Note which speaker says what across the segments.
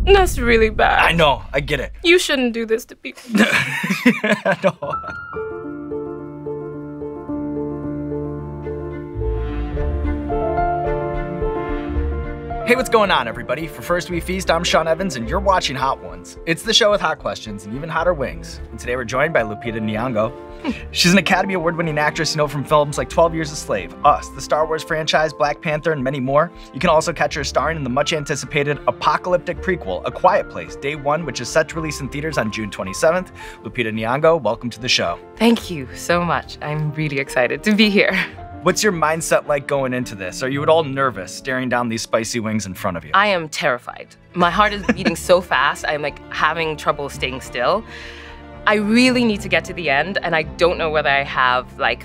Speaker 1: That's really bad.
Speaker 2: I know, I get it.
Speaker 1: You shouldn't do this to people.
Speaker 2: No. Hey, what's going on, everybody? For First We Feast, I'm Sean Evans, and you're watching Hot Ones. It's the show with hot questions and even hotter wings. And today we're joined by Lupita Nyong'o. She's an Academy Award-winning actress you know from films like 12 Years a Slave, Us, the Star Wars franchise, Black Panther, and many more. You can also catch her starring in the much-anticipated apocalyptic prequel, A Quiet Place, Day One, which is set to release in theaters on June 27th. Lupita Nyong'o, welcome to the show.
Speaker 1: Thank you so much. I'm really excited to be here.
Speaker 2: What's your mindset like going into this? Are you at all nervous staring down these spicy wings in front of you?
Speaker 1: I am terrified. My heart is beating so fast, I'm like having trouble staying still. I really need to get to the end, and I don't know whether I have like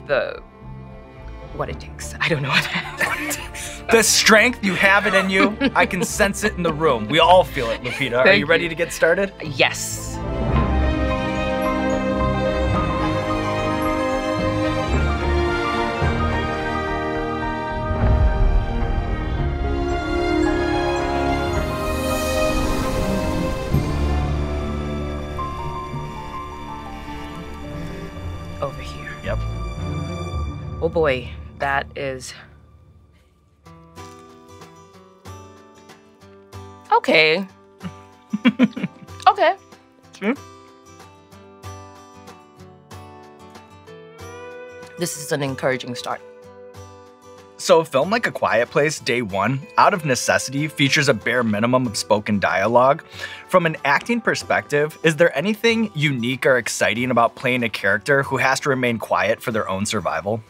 Speaker 1: what it takes. I don't know what it takes.
Speaker 2: The strength, you have it in you. I can sense it in the room. We all feel it, Lupita. Are you ready to get started?
Speaker 1: Yes. Over here.
Speaker 2: Yep.
Speaker 1: Oh boy, that is... Okay. Okay. This is an encouraging start.
Speaker 2: So a film like A Quiet Place, Day One, out of necessity, features a bare minimum of spoken dialogue. From an acting perspective, is there anything unique or exciting about playing a character who has to remain quiet for their own survival?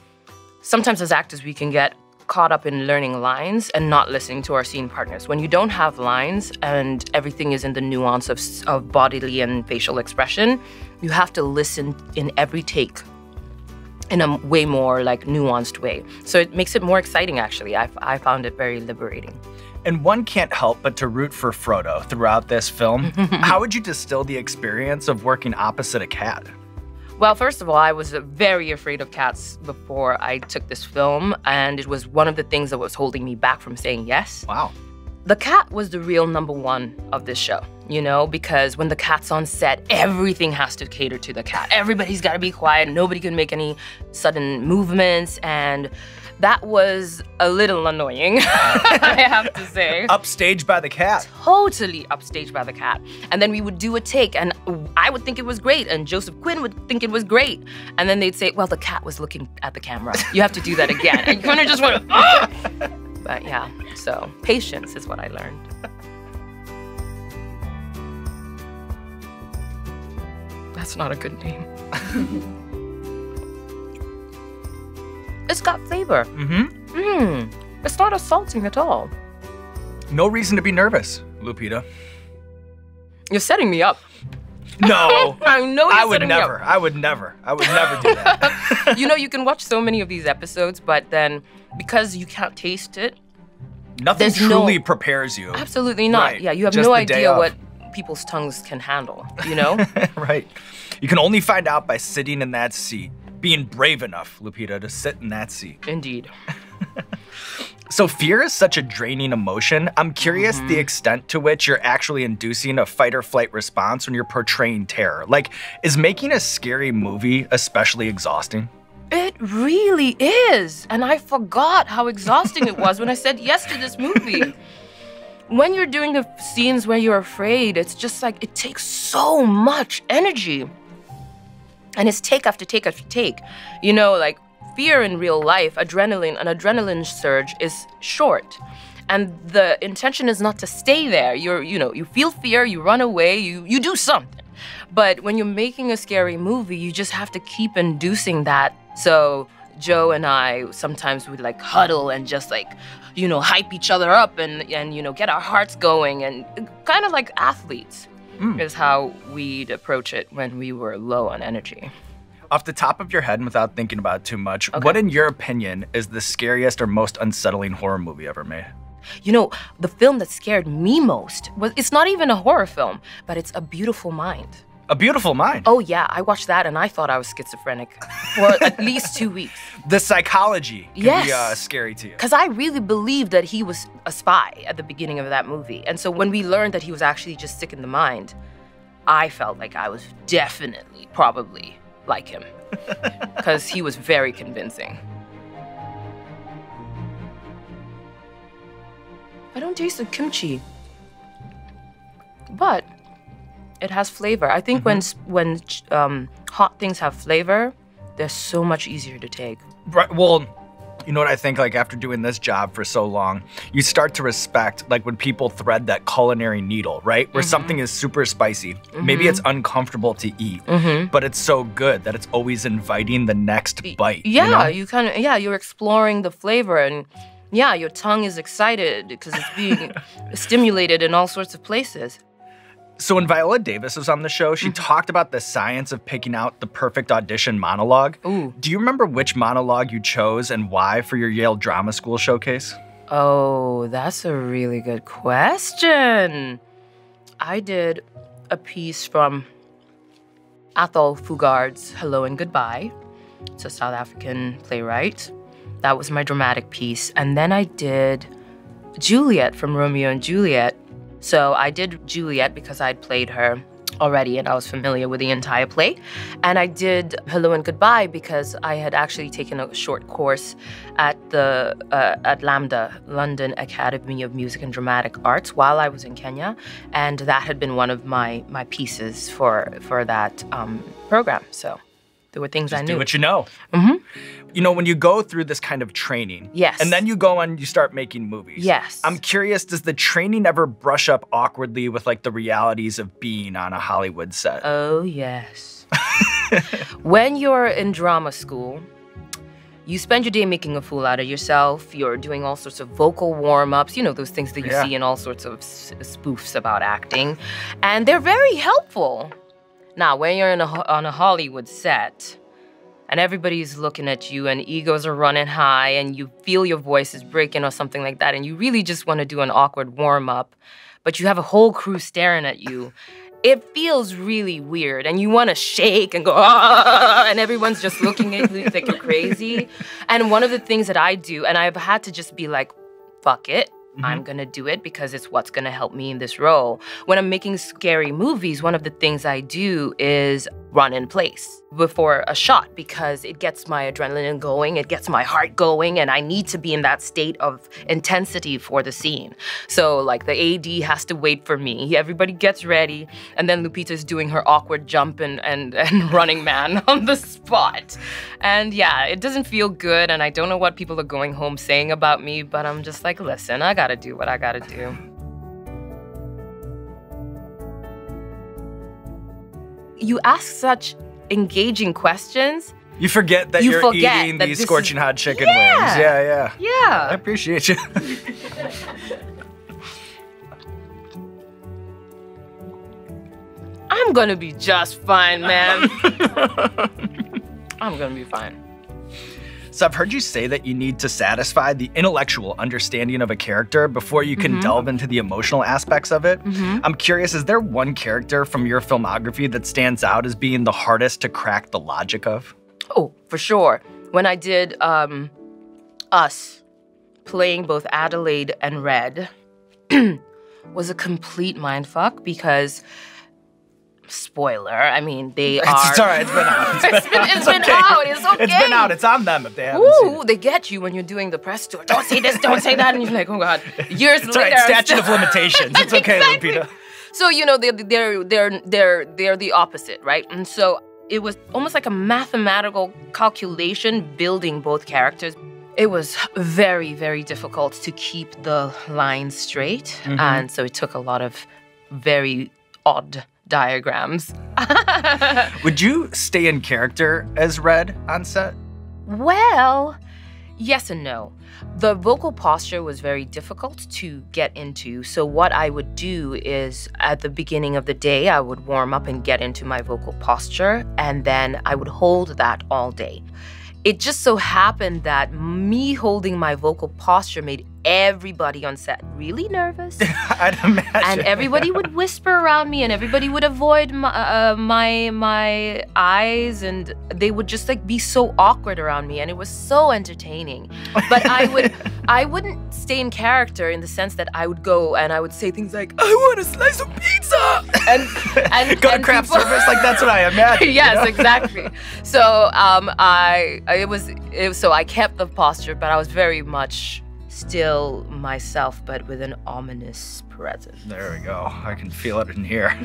Speaker 1: Sometimes as actors, we can get caught up in learning lines and not listening to our scene partners. When you don't have lines and everything is in the nuance of bodily and facial expression, you have to listen in every take in a way more like nuanced way. So it makes it more exciting, actually. I found it very liberating.
Speaker 2: And one can't help but to root for Frodo throughout this film. How would you distill the experience of working opposite a cat?
Speaker 1: Well, first of all, I was very afraid of cats before I took this film, and it was one of the things that was holding me back from saying yes.
Speaker 2: Wow.
Speaker 1: The cat was the real #1 of this show, you know, because when the cat's on set, everything has to cater to the cat. Everybody's got to be quiet. Nobody can make any sudden movements, and that was a little annoying, I have to say.
Speaker 2: Upstaged by the cat.
Speaker 1: Totally upstaged by the cat. And then we would do a take, and I would think it was great, and Joseph Quinn would think it was great. And then they'd say, well, the cat was looking at the camera. You have to do that again. And you kind of just went, ah! But yeah, so patience is what I learned. That's not a good name. It's got flavor. It's not assaulting at all.
Speaker 2: No reason to be nervous, Lupita.
Speaker 1: You're setting me up.
Speaker 2: No.
Speaker 1: I know you're setting me up.
Speaker 2: I would never do that.
Speaker 1: You know, you can watch so many of these episodes, but then because you can't taste it,
Speaker 2: nothing truly prepares you.
Speaker 1: Absolutely not.
Speaker 2: Right.
Speaker 1: Yeah, you have
Speaker 2: Just
Speaker 1: no
Speaker 2: the day
Speaker 1: idea
Speaker 2: of.
Speaker 1: what people's tongues can handle, you know?
Speaker 2: Right. You can only find out by sitting in that seat. Being brave enough, Lupita, to sit in that seat.
Speaker 1: Indeed.
Speaker 2: So fear is such a draining emotion. I'm curious the extent to which you're actually inducing a fight or flight response when you're portraying terror. Like, is making a scary movie especially exhausting?
Speaker 1: It really is. And I forgot how exhausting it was when I said yes to this movie. When you're doing the scenes where you're afraid, it's just like, it takes so much energy. And it's take after take after take. You know, like fear in real life, an adrenaline surge is short. And the intention is not to stay there. You feel fear, you run away, you do something. But when you're making a scary movie, you just have to keep inducing that. So Joe and I sometimes would like huddle and just like, hype each other up and get our hearts going, and kind of like athletes is how we'd approach it when we were low on energy.
Speaker 2: Off the top of your head and without thinking about it too much, what in your opinion is the scariest or most unsettling horror movie ever made?
Speaker 1: You know, the film that scared me most it's not even a horror film, but it's A Beautiful Mind.
Speaker 2: A Beautiful Mind.
Speaker 1: Oh yeah, I watched that and I thought I was schizophrenic for at least 2 weeks.
Speaker 2: The psychology can be scary to you.
Speaker 1: Because I really believed that he was a spy at the beginning of that movie. And so when we learned that he was actually just sick in the mind, I felt like I was definitely, probably like him. Because he was very convincing. I don't taste the kimchi. But it has flavor. I think when hot things have flavor, they're so much easier to take.
Speaker 2: Right. Well, you know what I think? Like after doing this job for so long, you start to respect like when people thread that culinary needle, right? Where something is super spicy. Maybe it's uncomfortable to eat, but it's so good that it's always inviting the next bite.
Speaker 1: Yeah,
Speaker 2: you know?
Speaker 1: you're exploring the flavor and yeah, your tongue is excited because it's being stimulated in all sorts of places.
Speaker 2: So when Viola Davis was on the show, she talked about the science of picking out the perfect audition monologue.
Speaker 1: Ooh.
Speaker 2: Do you remember which monologue you chose and why for your Yale Drama School showcase?
Speaker 1: Oh, that's a really good question. I did a piece from Athol Fugard's Hello and Goodbye. It's a South African playwright. That was my dramatic piece. And then I did Juliet from Romeo and Juliet. So I did Juliet because I'd played her already and I was familiar with the entire play. And I did Hello and Goodbye because I had actually taken a short course at the at LAMDA, London Academy of Music and Dramatic Arts, while I was in Kenya. And that had been one of my pieces for that program. So there were things I knew.
Speaker 2: Do what you know. You know, when you go through this kind of training,
Speaker 1: yes,
Speaker 2: and then you go and you start making movies.
Speaker 1: Yes.
Speaker 2: I'm curious, does the training ever brush up awkwardly with like the realities of being on a Hollywood set?
Speaker 1: Oh, yes. When you're in drama school, you spend your day making a fool out of yourself. You're doing all sorts of vocal warm-ups, you know, those things that you see in all sorts of spoofs about acting. And they're very helpful. Now, when you're on a Hollywood set, and everybody's looking at you and egos are running high and you feel your voice is breaking or something like that and you really just want to do an awkward warm-up, but you have a whole crew staring at you, it feels really weird and you want to shake and go, ah, and everyone's just looking at you like you're crazy. And one of the things that I do, and I've had to just be like, fuck it. I'm gonna do it because it's what's gonna help me in this role. When I'm making scary movies, one of the things I do is run in place before a shot because it gets my adrenaline going, it gets my heart going, and I need to be in that state of intensity for the scene. So like the AD has to wait for me. Everybody gets ready, and then Lupita's doing her awkward jump and running man on the spot. And yeah, it doesn't feel good, and I don't know what people are going home saying about me, but I'm just like, listen, I gotta do what I gotta do. You ask such engaging questions.
Speaker 2: You forget that you're eating these scorching hot chicken wings. Yeah. I appreciate you.
Speaker 1: I'm gonna be just fine, man. I'm gonna be fine.
Speaker 2: So I've heard you say that you need to satisfy the intellectual understanding of a character before you can delve into the emotional aspects of it. I'm curious, is there one character from your filmography that stands out as being the hardest to crack the logic of?
Speaker 1: Oh, for sure. When I did Us, playing both Adelaide and Red, was a complete mindfuck because spoiler, I mean, they are...
Speaker 2: It's all right, it's been out.
Speaker 1: It's been out, it's okay.
Speaker 2: It's been out, it's on them if they haven't seen it.
Speaker 1: They get you when you're doing the press tour. Don't say this, don't say that, and you're like, oh God. Years later...
Speaker 2: It's statute of limitations, it's okay, exactly. Lupita.
Speaker 1: So, you know, they're the opposite, right? And so it was almost like a mathematical calculation building both characters. It was very, very difficult to keep the lines straight. And so it took a lot of very odd diagrams.
Speaker 2: Would you stay in character as Red on set?
Speaker 1: Well, yes and no. The vocal posture was very difficult to get into. So what I would do is at the beginning of the day, I would warm up and get into my vocal posture, and then I would hold that all day. It just so happened that me holding my vocal posture made everybody on set really nervous.
Speaker 2: I'd imagine.
Speaker 1: And everybody would whisper around me, and everybody would avoid my eyes, and they would just like be so awkward around me, and it was so entertaining. But I wouldn't stay in character in the sense that I would go and I would say things like, "I want a slice of pizza," and
Speaker 2: go to craft service, like that's what I imagine.
Speaker 1: Yes, exactly. So so I kept the posture, but I was very much still myself, but with an ominous presence.
Speaker 2: There we go. I can feel it in here.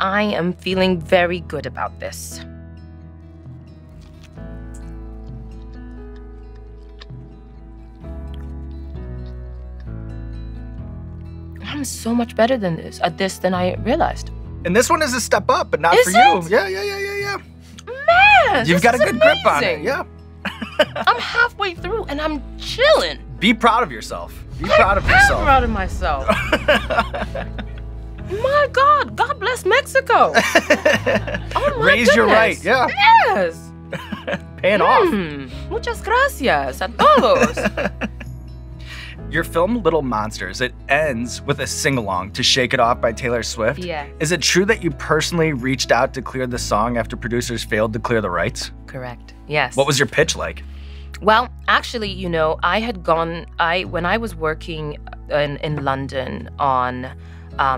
Speaker 1: I am feeling very good about this. I'm so much better at this than I realized.
Speaker 2: And this one is a step up, but not
Speaker 1: Is
Speaker 2: for
Speaker 1: it?
Speaker 2: you. Yeah.
Speaker 1: Man,
Speaker 2: You've got a good grip on it.
Speaker 1: amazing.
Speaker 2: Yeah.
Speaker 1: I'm halfway through and I'm chilling.
Speaker 2: Be proud of yourself. Be proud of
Speaker 1: I'm
Speaker 2: yourself.
Speaker 1: proud of myself. My God, God bless Mexico. Oh my
Speaker 2: Raise your right.
Speaker 1: goodness.
Speaker 2: Yeah.
Speaker 1: Yes.
Speaker 2: Paying off.
Speaker 1: Muchas gracias a todos.
Speaker 2: Your film Little Monsters, it ends with a sing-along to Shake It Off by Taylor Swift.
Speaker 1: Yeah.
Speaker 2: Is it true that you personally reached out to clear the song after producers failed to clear the rights?
Speaker 1: Correct. Yes.
Speaker 2: What was your pitch like?
Speaker 1: Well, actually, you know, when I was working in London on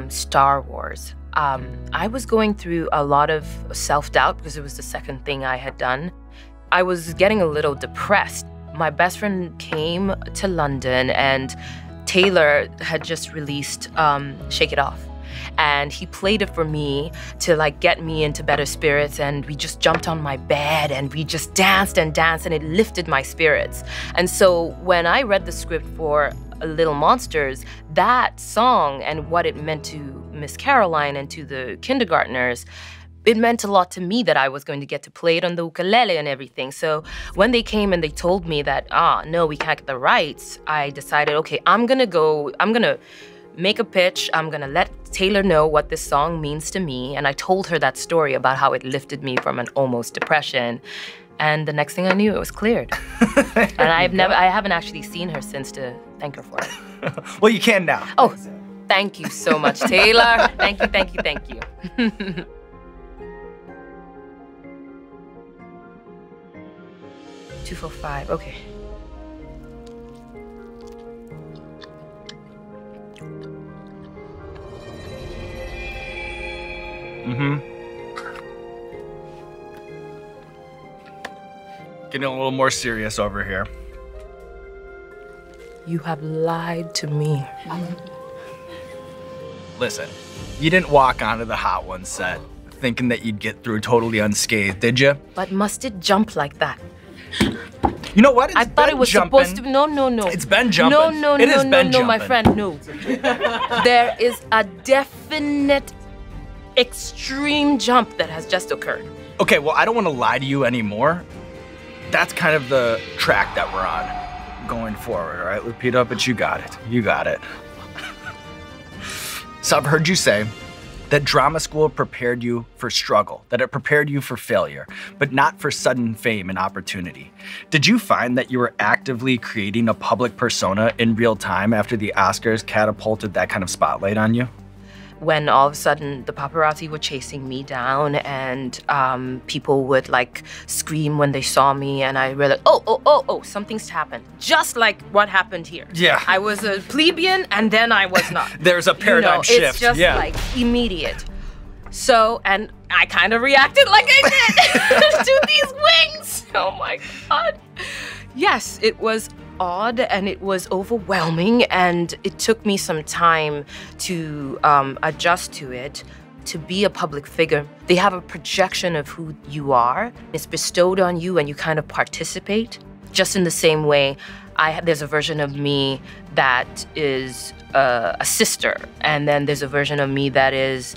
Speaker 1: Star Wars, I was going through a lot of self-doubt because it was the second thing I had done. I was getting a little depressed. My best friend came to London and Taylor had just released Shake It Off. And he played it for me to like get me into better spirits, and we just jumped on my bed and we just danced and danced, and it lifted my spirits. And so when I read the script for Little Monsters, that song and what it meant to Miss Caroline and to the kindergartners, it meant a lot to me that I was going to get to play it on the ukulele and everything. So when they came and they told me that, no, we can't get the rights, I decided, okay, I'm gonna make a pitch. I'm gonna let Taylor know what this song means to me. And I told her that story about how it lifted me from an almost depression. And the next thing I knew, it was cleared. And I haven't actually seen her since to thank her for it.
Speaker 2: Well, you can now.
Speaker 1: Oh, thank you so much, Taylor. Thank you. 245, okay.
Speaker 2: Getting a little more serious over here.
Speaker 1: You have lied to me.
Speaker 2: Listen, you didn't walk onto the Hot Ones set thinking that you'd get through totally unscathed, did you?
Speaker 1: But must it jump like that?
Speaker 2: You know what?
Speaker 1: I thought it was supposed to be. No.
Speaker 2: It's been jumping.
Speaker 1: No, my friend, no. There is a definite extreme jump that has just occurred.
Speaker 2: Okay, well, I don't want to lie to you anymore. That's kind of the track that we're on going forward, all right, Lupita? But you got it. So I've heard you say that drama school prepared you for struggle, that it prepared you for failure, but not for sudden fame and opportunity. Did you find that you were actively creating a public persona in real time after the Oscars catapulted that kind of spotlight on you?
Speaker 1: When all of a sudden the paparazzi were chasing me down, and people would like scream when they saw me, and I realized, oh, something's happened. Just like what happened here.
Speaker 2: Yeah.
Speaker 1: I was a plebeian and then I was not.
Speaker 2: There's a paradigm shift.
Speaker 1: It's just like immediate. So, and I kind of reacted like I did to these wings. Oh my God. Yes, it was odd and it was overwhelming, and it took me some time to adjust to it. To be a public figure, they have a projection of who you are. It's bestowed on you and you kind of participate. Just in the same way, there's a version of me that is a sister, and then there's a version of me that is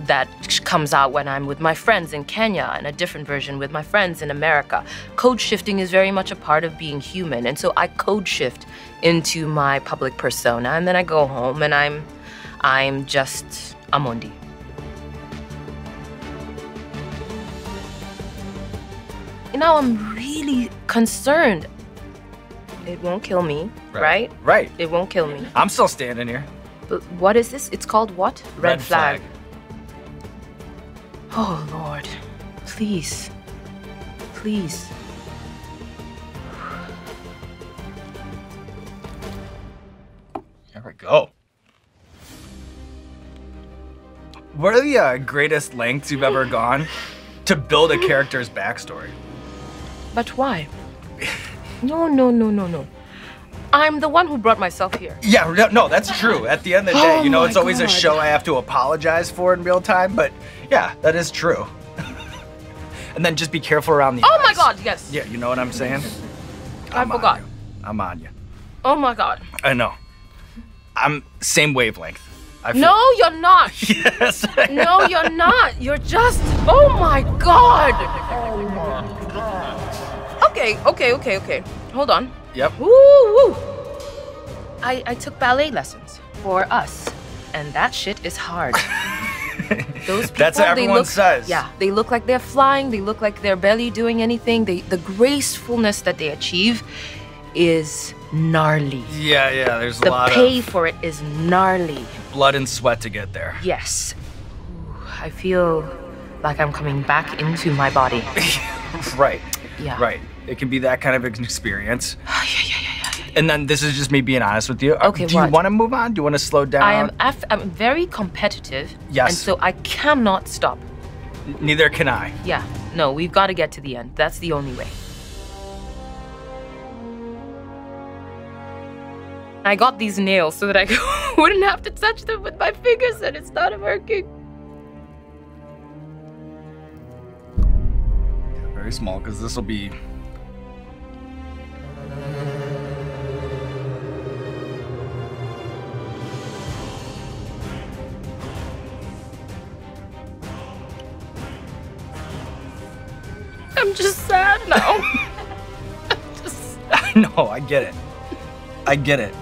Speaker 1: that comes out when I'm with my friends in Kenya, and a different version with my friends in America. Code shifting is very much a part of being human, and so I code shift into my public persona, and then I go home and I'm just Amondi. now I'm really concerned. It won't kill me, right?
Speaker 2: Right.
Speaker 1: It won't kill me.
Speaker 2: I'm still standing here.
Speaker 1: But what is this? It's called what?
Speaker 2: Red flag.
Speaker 1: Oh, Lord. Please. Please.
Speaker 2: There we go. What are the greatest lengths you've ever gone to build a character's backstory?
Speaker 1: But why? No. I'm the one who brought myself here.
Speaker 2: Yeah, no, that's true. At the end of the day,
Speaker 1: Oh
Speaker 2: you know,
Speaker 1: my
Speaker 2: it's always a
Speaker 1: God.
Speaker 2: show I have to apologize for in real time, but yeah, that is true. And then just be careful around the
Speaker 1: Oh my
Speaker 2: eyes.
Speaker 1: God, yes.
Speaker 2: Yeah, you know what I'm saying?
Speaker 1: I
Speaker 2: I'm on
Speaker 1: forgot.
Speaker 2: you. I'm on you.
Speaker 1: Oh my God.
Speaker 2: I know. I'm same wavelength. I feel
Speaker 1: No, you're not.
Speaker 2: Yes.
Speaker 1: No, you're not. You're just. Oh my God. Okay. Hold on.
Speaker 2: Yep.
Speaker 1: Woo. I took ballet lessons for us, and that shit is hard. Those people,
Speaker 2: That's what everyone
Speaker 1: they look,
Speaker 2: says.
Speaker 1: Yeah, they look like they're flying. They look like they're barely doing anything. The gracefulness that they achieve is gnarly.
Speaker 2: Yeah, there's a
Speaker 1: The
Speaker 2: lot
Speaker 1: pay
Speaker 2: of
Speaker 1: for it is gnarly.
Speaker 2: blood and sweat to get there.
Speaker 1: Yes. Ooh, I feel like I'm coming back into my body.
Speaker 2: Right.
Speaker 1: Yeah.
Speaker 2: Right. It can be that kind of an experience.
Speaker 1: Yeah.
Speaker 2: And then this is just me being honest with you.
Speaker 1: Okay,
Speaker 2: Do you
Speaker 1: what?
Speaker 2: want to move on? Do you want to slow down?
Speaker 1: I'm very competitive.
Speaker 2: Yes.
Speaker 1: And so I cannot stop.
Speaker 2: Neither can I.
Speaker 1: Yeah. No, we've got to get to the end. That's the only way. I got these nails so that I wouldn't have to touch them with my fingers and it's not working.
Speaker 2: Very small, because this will be...
Speaker 1: I'm just sad now.
Speaker 2: I know, I get it. I get it.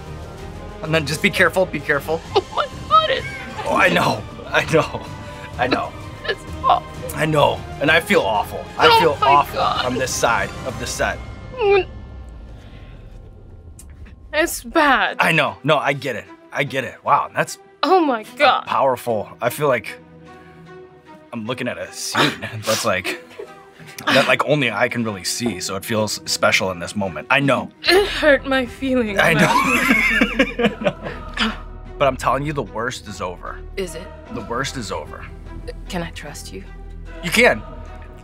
Speaker 2: And then just be careful, be careful.
Speaker 1: Oh my God,
Speaker 2: Oh, I know.
Speaker 1: it's awful.
Speaker 2: I know. And I feel awful. I
Speaker 1: Oh
Speaker 2: feel
Speaker 1: my
Speaker 2: awful
Speaker 1: God.
Speaker 2: on this side of the set.
Speaker 1: It's bad.
Speaker 2: I know. No, I get it. Wow, that's
Speaker 1: Oh my God.
Speaker 2: powerful. I feel like I'm looking at a scene that's like that like only I can really see, so it feels special in this moment. I know.
Speaker 1: It hurt my feelings.
Speaker 2: I
Speaker 1: man.
Speaker 2: know. But I'm telling you, the worst is over.
Speaker 1: Is it?
Speaker 2: The worst is over.
Speaker 1: Can I trust you?
Speaker 2: You can.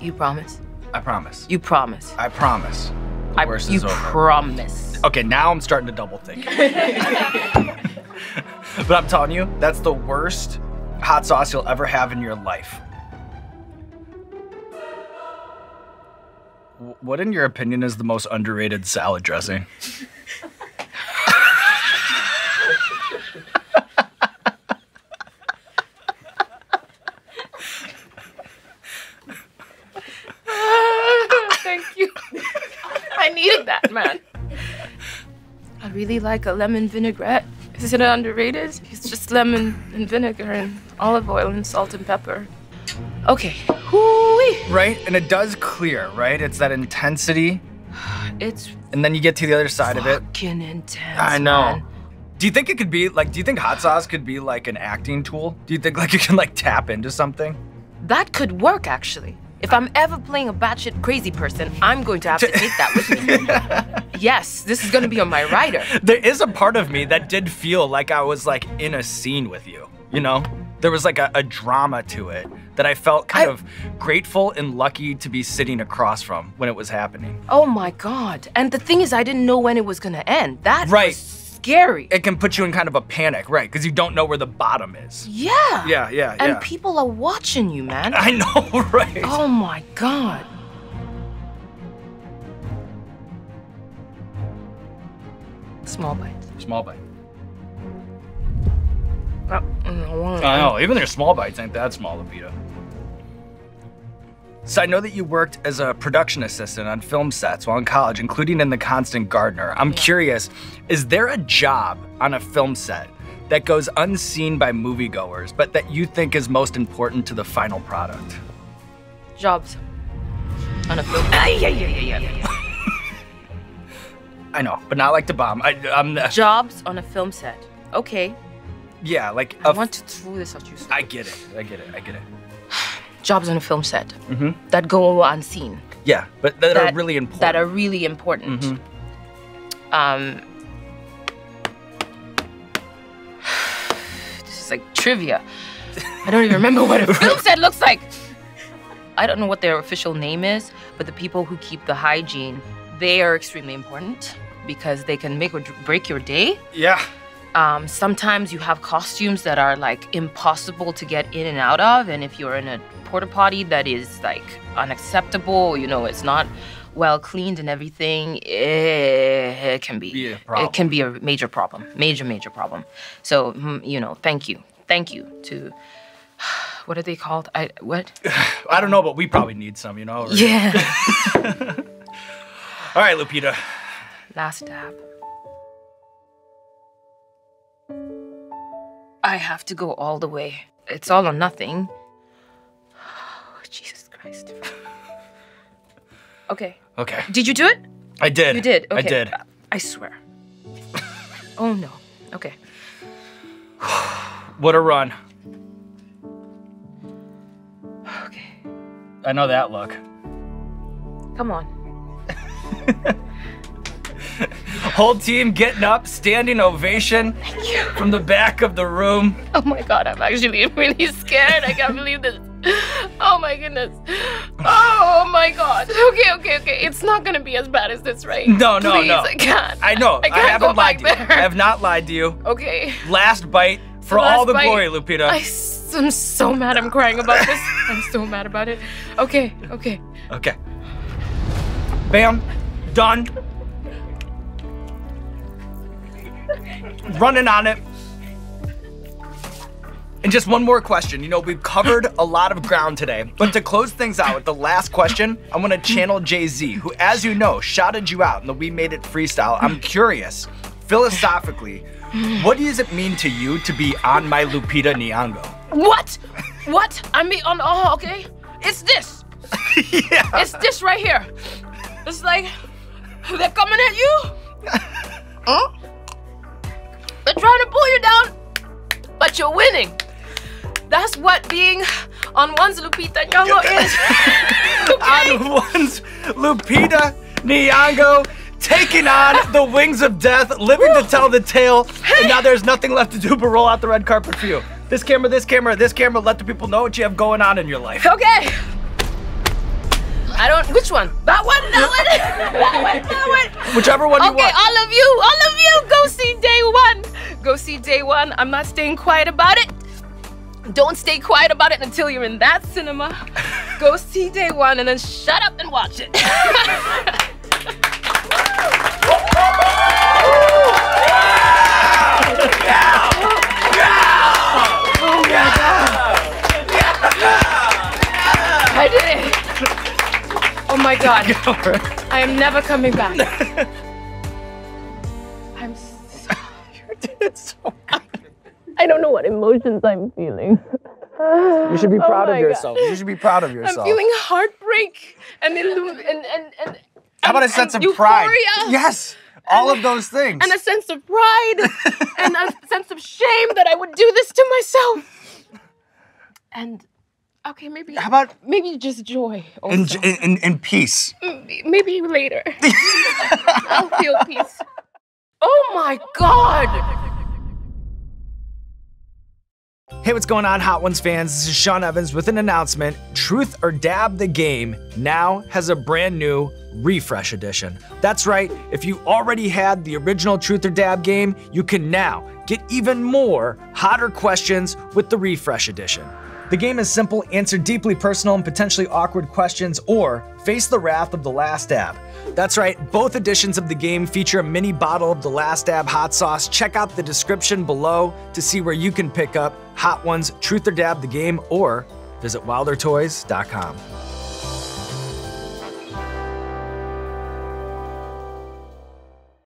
Speaker 1: You promise?
Speaker 2: I promise.
Speaker 1: You promise.
Speaker 2: I promise. The worst
Speaker 1: you
Speaker 2: is over.
Speaker 1: promise.
Speaker 2: Okay, now I'm starting to double think. But I'm telling you, that's the worst hot sauce you'll ever have in your life. What, in your opinion, is the most underrated salad dressing?
Speaker 1: Thank you. I needed that, man. I really like a lemon vinaigrette. Is it underrated? It's just lemon and vinegar and olive oil and salt and pepper. Okay. Hoo-wee.
Speaker 2: Right? And it does clear, right? It's that intensity.
Speaker 1: It's
Speaker 2: And then you get to the other side of it.
Speaker 1: fucking intense.
Speaker 2: I know.
Speaker 1: Man.
Speaker 2: Do you think it could be like, do you think hot sauce could be like an acting tool? Do you think like you can like tap into something?
Speaker 1: That could work, actually. If I'm ever playing a batshit crazy person, I'm going to have to take that with me. Yes, this is going to be on my rider.
Speaker 2: There is a part of me that did feel like I was like in a scene with you, you know? There was like a drama to it that I felt kind of grateful and lucky to be sitting across from when it was happening.
Speaker 1: Oh my God. And the thing is, I didn't know when it was going to end. That
Speaker 2: Right.
Speaker 1: was scary.
Speaker 2: It can put you in kind of a panic, right? Because you don't know where the bottom is.
Speaker 1: Yeah.
Speaker 2: Yeah.
Speaker 1: And people are watching you, man.
Speaker 2: I know, right?
Speaker 1: Oh my God. Small bites.
Speaker 2: Small bite.
Speaker 1: Oh,
Speaker 2: I know, even their small bites ain't that small, Lupita. So I know that you worked as a production assistant on film sets while in college, including in The Constant Gardener. I'm curious, is there a job on a film set that goes unseen by moviegoers, but that you think is most important to the final product?
Speaker 1: Jobs. On a film. Yeah.
Speaker 2: I know, but not like the bomb. I'm
Speaker 1: Jobs on a film set. Okay.
Speaker 2: Yeah, like
Speaker 1: I want to throw this at you.
Speaker 2: I get it.
Speaker 1: Jobs on a film set that go unseen.
Speaker 2: Yeah, but that are really important.
Speaker 1: That are really important. This is like trivia. I don't even remember what a film set looks like. I don't know what their official name is, but the people who keep the hygiene, they are extremely important because they can make or break your day.
Speaker 2: Yeah.
Speaker 1: Sometimes you have costumes that are like impossible to get in and out of, and if you're in a porta potty that is like unacceptable, you know, it's not well cleaned and everything, it can be a problem. It can be a major problem, major problem. So you know, thank you to what are they called? I don't
Speaker 2: know, but we probably need some, you know. Or...
Speaker 1: Yeah.
Speaker 2: All right, Lupita.
Speaker 1: Last dab. I have to go all the way. It's all or nothing. Oh, Jesus Christ. Okay.
Speaker 2: Okay.
Speaker 1: Did you do it?
Speaker 2: I did.
Speaker 1: You did? Okay.
Speaker 2: I did.
Speaker 1: I swear. Oh, no. Okay.
Speaker 2: What a run.
Speaker 1: Okay.
Speaker 2: I know that look.
Speaker 1: Come on.
Speaker 2: Whole team getting up, standing ovation from the back of the room.
Speaker 1: Oh my God, I'm actually really scared. I can't believe this. Oh my goodness. Oh my God. Okay. It's not gonna be as bad as this, right?
Speaker 2: No.
Speaker 1: Please, I can't.
Speaker 2: I know. I haven't lied to you. I have not lied to you.
Speaker 1: Okay.
Speaker 2: Last bite for all the glory, Lupita.
Speaker 1: I'm so mad I'm crying about this. I'm so mad about it. Okay.
Speaker 2: Bam. Done. Running on it. And just one more question. You know, we've covered a lot of ground today, but to close things out with the last question, I want to channel Jay-Z, who, as you know, shouted you out in the We Made It freestyle. I'm curious, philosophically, what does it mean to you to be on my Lupita Nyong'o?
Speaker 1: What? I'm on, okay. It's this.
Speaker 2: Yeah.
Speaker 1: It's this right here. It's like, they're coming at you. Huh? They're trying to pull you down, but you're winning. That's what being on one's Lupita Nyong'o is. Okay?
Speaker 2: On one's Lupita Nyong'o, taking on the wings of death, living to tell the tale, and now there's nothing left to do but roll out the red carpet for you. This camera, let the people know what you have going on in your life.
Speaker 1: Okay. Which one? That one?
Speaker 2: Whichever one you want.
Speaker 1: Okay, all of you, go see Day One. Go see Day One. I'm not staying quiet about it. Don't stay quiet about it until you're in that cinema. Go see Day One and then shut up and watch it. Oh my God. I did it. Oh my God. I am never coming back. I'm so...
Speaker 2: You did so good.
Speaker 1: I don't know what emotions I'm feeling.
Speaker 2: You should be proud of yourself. God. You should be proud of yourself.
Speaker 1: I'm feeling heartbreak and
Speaker 2: how about a sense of
Speaker 1: euphoria?
Speaker 2: Pride? Yes, all of those things.
Speaker 1: And a sense of pride and a sense of shame that I would do this to myself. And okay, maybe.
Speaker 2: How about
Speaker 1: maybe just joy? Also.
Speaker 2: In peace.
Speaker 1: Maybe later. I'll feel peace. Oh my God!
Speaker 2: Hey, what's going on, Hot Ones fans? This is Sean Evans with an announcement. Truth or Dab the Game now has a brand new refresh edition. That's right, if you already had the original Truth or Dab game, you can now get even more hotter questions with the refresh edition. The game is simple: answer deeply personal and potentially awkward questions, or face the wrath of the last dab. That's right, both editions of the game feature a mini bottle of the Last Dab hot sauce. Check out the description below to see where you can pick up Hot Ones Truth or Dab the Game, or visit wildertoys.com.